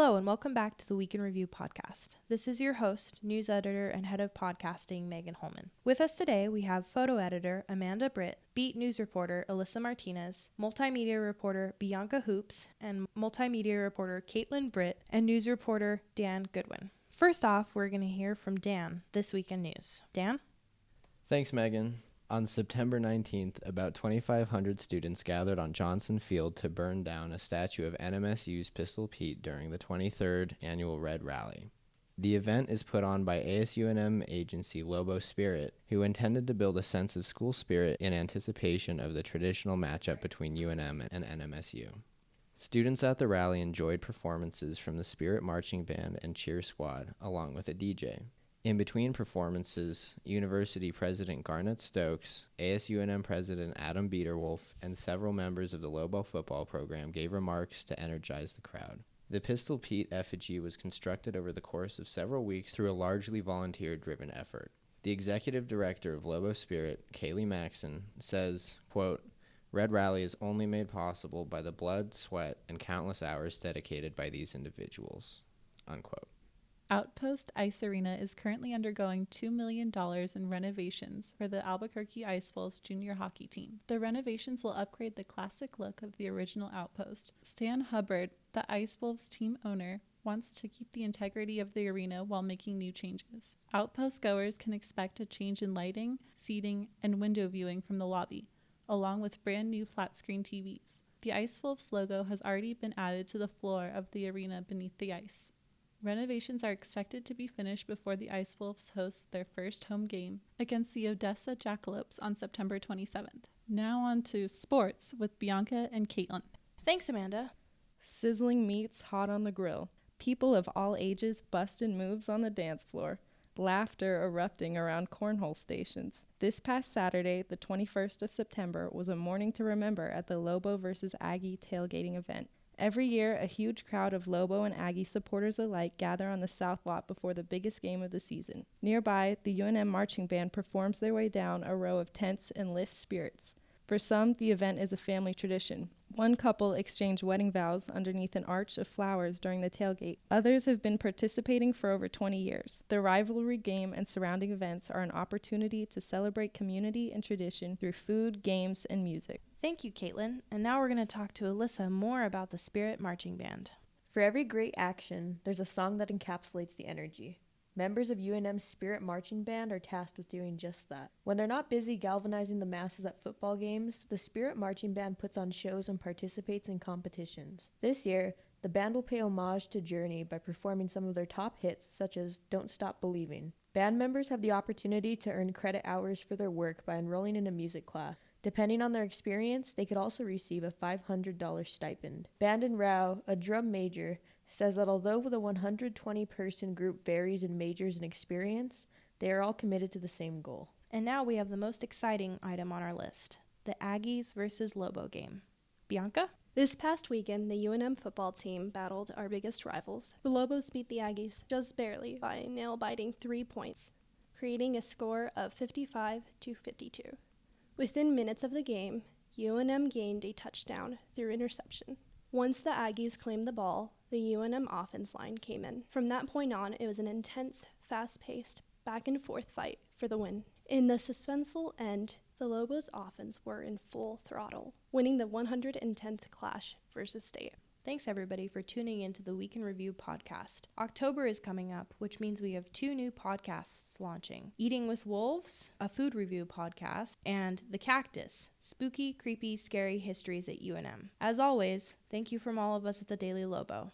Hello and welcome back to the Week in Review podcast. This is your host, news editor, and head of podcasting, Megan Holman. With us today, we have photo editor Amanda Britt, beat news reporter Alyssa Martinez, multimedia reporter Bianca Hoops, and multimedia reporter Caitlin Britt, and news reporter Dan Goodwin. First off, we're going to hear from Dan, This Week in News. Dan? Thanks, Megan. On September 19th, about 2,500 students gathered on Johnson Field to burn down a statue of NMSU's Pistol Pete during the 23rd annual Red Rally. The event is put on by UNM agency Lobo Spirit, who intended to build a sense of school spirit in anticipation of the traditional matchup between UNM and NMSU. Students at the rally enjoyed performances from the Spirit Marching Band and Cheer Squad, along with a DJ. In between performances, University President Garnett Stokes, ASUNM President Adam Biederwolf, and several members of the Lobo football program gave remarks to energize the crowd. The Pistol Pete effigy was constructed over the course of several weeks through a largely volunteer-driven effort. The executive director of Lobo Spirit, Kaylee Maxson, says, quote, "Red Rally is only made possible by the blood, sweat, and countless hours dedicated by these individuals," unquote. Outpost Ice Arena is currently undergoing $2 million in renovations for the Albuquerque Ice Wolves junior hockey team. The renovations will upgrade the classic look of the original Outpost. Stan Hubbard, the Ice Wolves team owner, wants to keep the integrity of the arena while making new changes. Outpost goers can expect a change in lighting, seating, and window viewing from the lobby, along with brand new flat-screen TVs. The Ice Wolves logo has already been added to the floor of the arena beneath the ice. Renovations are expected to be finished before the Ice Wolves host their first home game against the Odessa Jackalopes on September 27th. Now on to sports with Bianca and Caitlin. Thanks, Amanda. Sizzling meats hot on the grill. People of all ages busting moves on the dance floor. Laughter erupting around cornhole stations. This past Saturday, the 21st of September, was a morning to remember at the Lobo versus Aggie tailgating event. Every year, a huge crowd of Lobo and Aggie supporters alike gather on the South Lot before the biggest game of the season. Nearby, the UNM Marching Band performs their way down a row of tents and lifts spirits. For some, the event is a family tradition. One couple exchanged wedding vows underneath an arch of flowers during the tailgate. Others have been participating for over 20 years. The rivalry game and surrounding events are an opportunity to celebrate community and tradition through food, games, and music. Thank you, Caitlin. And now we're going to talk to Alyssa more about the Spirit Marching Band. For every great action, there's a song that encapsulates the energy. Members of UNM Spirit Marching Band are tasked with doing just that. When they're not busy galvanizing the masses at football games, the Spirit Marching Band puts on shows and participates in competitions. This year, the band will pay homage to Journey by performing some of their top hits, such as Don't Stop Believing. Band members have the opportunity to earn credit hours for their work by enrolling in a music class. Depending on their experience, they could also receive a $500 stipend. Bandon Rao, a drum major, says that although the 120-person group varies in majors and experience, they are all committed to the same goal. And now we have the most exciting item on our list, the Aggies versus Lobo game. Bianca? This past weekend, the UNM football team battled our biggest rivals. The Lobos beat the Aggies just barely by a nail-biting 3 points, creating a score of 55-52. Within minutes of the game, UNM gained a touchdown through interception. Once the Aggies claimed the ball, the UNM offense line came in. From that point on, it was an intense, fast-paced, back-and-forth fight for the win. In the suspenseful end, the Lobos' offense were in full throttle, winning the 110th clash versus state. Thanks, everybody, for tuning in to the Week in Review podcast. October is coming up, which means we have 2 new podcasts launching. Eating with Wolves, a food review podcast, and The Cactus, spooky, creepy, scary histories at UNM. As always, thank you from all of us at the Daily Lobo.